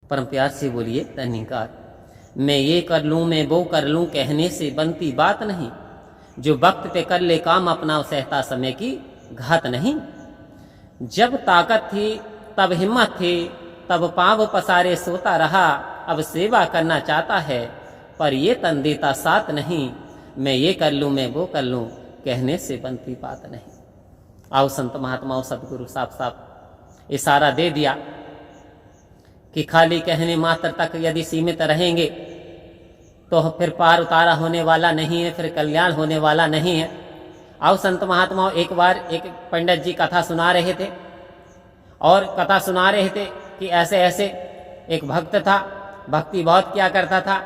परम प्यार से बोलिए धन्यकार। मैं ये कर लूँ मैं वो कर लूँ कहने से बनती बात नहीं, जो वक्त पे कर ले काम अपना सहता समय की घात नहीं। जब ताकत थी तब हिम्मत थी, तब पाँव पसारे सोता रहा, अब सेवा करना चाहता है पर ये तन देता साथ नहीं। मैं ये कर लूँ मैं वो कर लूँ कहने से बनती बात नहीं। आओ संत महात्माओं सदगुरु साफ साफ इशारा दे दिया कि खाली कहने मात्र तक यदि सीमित रहेंगे तो फिर पार उतारा होने वाला नहीं है, फिर कल्याण होने वाला नहीं है। आओ संत महात्माओं, एक बार एक पंडित जी कथा सुना रहे थे और कथा सुना रहे थे कि ऐसे ऐसे एक भक्त था, भक्ति बहुत किया करता था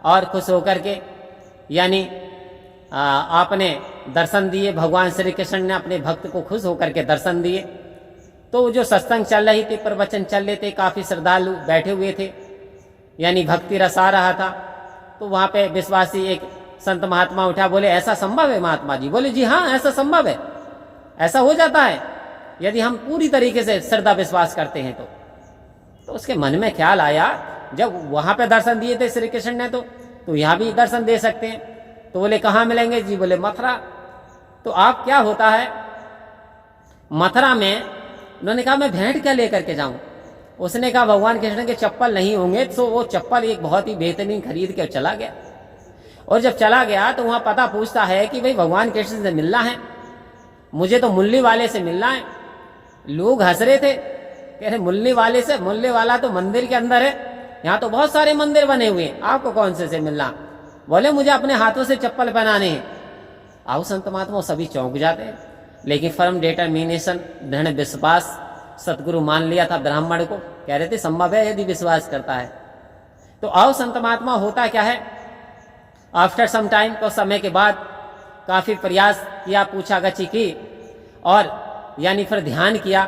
और खुश होकर के यानी आपने दर्शन दिए, भगवान श्री कृष्ण ने अपने भक्त को खुश होकर के दर्शन दिए। तो जो सत्संग चल रही थी, प्रवचन चल रहे थे, काफी श्रद्धालु बैठे हुए थे, यानी भक्ति रस आ रहा था। तो वहां पे विश्वासी एक संत महात्मा उठा, बोले ऐसा संभव है महात्मा जी? बोले जी हाँ ऐसा संभव है, ऐसा हो जाता है यदि हम पूरी तरीके से श्रद्धा विश्वास करते हैं। तो उसके मन में ख्याल आया, जब वहां पे दर्शन दिए थे श्री कृष्ण ने तो यहाँ भी दर्शन दे सकते हैं। तो बोले कहाँ मिलेंगे जी? बोले मथुरा। तो आप क्या होता है मथुरा में? उन्होंने कहा मैं भेंट क्या लेकर के जाऊं? उसने कहा भगवान कृष्ण के चप्पल नहीं होंगे। तो वो चप्पल एक बहुत ही बेहतरीन खरीद के चला गया। और जब चला गया तो वहां पता पूछता है कि भाई भगवान कृष्ण से मिलना है, मुझे तो मुरली वाले से मिलना है। लोग हंस रहे थे, कह रहे मुरली वाले से? मुरली वाला तो मंदिर के अंदर है, यहाँ तो बहुत सारे मंदिर बने हुए हैं, आपको कौन से मिलना? बोले मुझे अपने हाथों से चप्पल पहनाने हैं। आओ संत महात्मा सभी चौंक जाते हैं, लेकिन फर्म डिटर्मिनेशन, दृढ़ विश्वास सतगुरु मान लिया था ब्राह्मण को, कह रहे थे संभव है यदि विश्वास करता है। तो आओ संत महात्मा, होता क्या है आफ्टर सम टाइम, को समय के बाद काफी प्रयास किया, पूछा गछि की, और यानी फिर ध्यान किया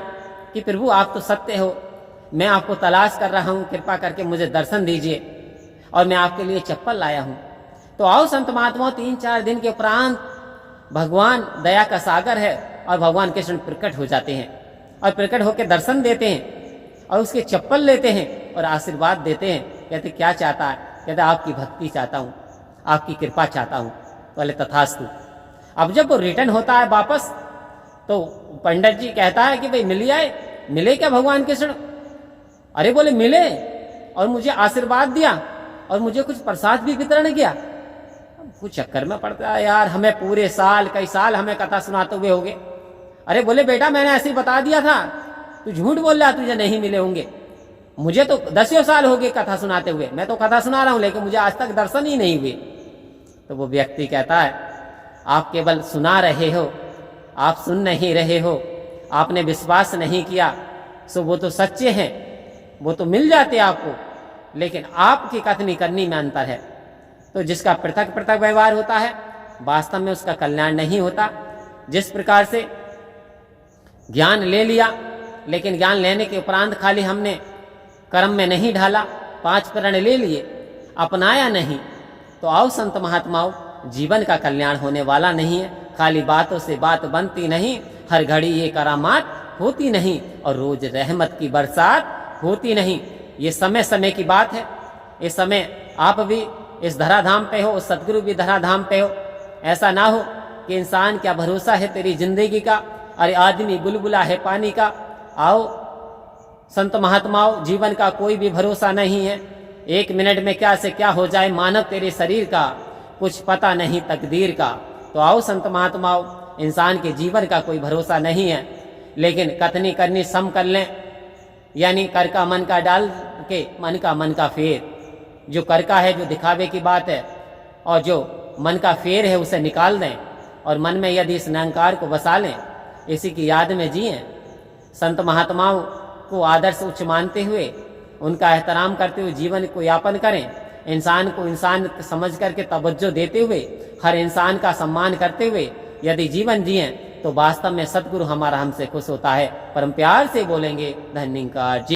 कि प्रभु आप तो सत्य हो, मैं आपको तलाश कर रहा हूं, कृपा करके मुझे दर्शन दीजिए और मैं आपके लिए चप्पल लाया हूं। तो आओ संत महात्मा, 3-4 दिन के उपरांत भगवान दया का सागर है और भगवान कृष्ण प्रकट हो जाते हैं और प्रकट होकर दर्शन देते हैं और उसके चप्पल लेते हैं और आशीर्वाद देते हैं। कहते क्या चाहता है? कहते आपकी भक्ति चाहता हूं, आपकी कृपा चाहता हूं। बोले तथास्तु। अब जब वो रिटर्न होता है वापस, तो पंडित जी कहता है कि भाई मिल आए? मिले क्या भगवान कृष्ण? अरे बोले मिले और मुझे आशीर्वाद दिया और मुझे कुछ प्रसाद भी वितरण किया। वो चक्कर में पड़ता है यार, हमें पूरे साल कई साल हमें कथा सुनाते हुए होंगे। अरे बोले बेटा मैंने ऐसे ही बता दिया था, तू झूठ बोल रहा, तुझे नहीं मिले होंगे। मुझे तो 10 साल हो गए कथा सुनाते हुए, मैं तो कथा सुना रहा हूं लेकिन मुझे आज तक दर्शन ही नहीं हुए। तो वो व्यक्ति कहता है आप केवल सुना रहे हो, आप सुन नहीं रहे हो, आपने विश्वास नहीं किया। सो वो तो सच्चे हैं, वो तो मिल जाते आपको, लेकिन आपकी कथनी करनी में अंतर है। तो जिसका पृथक पृथक व्यवहार होता है वास्तव में उसका कल्याण नहीं होता। जिस प्रकार से ज्ञान ले लिया, लेकिन ज्ञान लेने के उपरांत खाली हमने कर्म में नहीं ढाला, 5 प्रण ले लिए, अपनाया नहीं, तो आओ संत महात्माओं, जीवन का कल्याण होने वाला नहीं है। खाली बातों से बात बनती नहीं, हर घड़ी ये करामात होती नहीं और रोज रहमत की बरसात होती नहीं। ये समय समय की बात है। इस समय आप भी इस धराधाम पे हो, सतगुरु भी धराधाम पे हो। ऐसा ना हो कि इंसान क्या भरोसा है तेरी जिंदगी का, अरे आदमी बुलबुला है पानी का। आओ संत महात्माओं, जीवन का कोई भी भरोसा नहीं है। 1 मिनट में क्या से क्या हो जाए मानव तेरे शरीर का, कुछ पता नहीं तकदीर का। तो आओ संत महात्माओं, इंसान के जीवन का कोई भरोसा नहीं है, लेकिन कथनी करनी सम कर लें, यानी कर का मन का डाल के मन का फेर। जो कर का है, जो दिखावे की बात है, और जो मन का फेर है उसे निकाल दें और मन में यदि इस निरंकार को बसा लें, इसी की याद में जिएं। संत महात्माओं को आदर्श उच्च मानते हुए, उनका एहतराम करते हुए जीवन को यापन करें। इंसान को इंसान समझ करके तवज्जो देते हुए, हर इंसान का सम्मान करते हुए यदि जीवन जिएं तो वास्तव में सतगुरु हमारा हमसे खुश होता है। परम प्यार से बोलेंगे धन्यकार।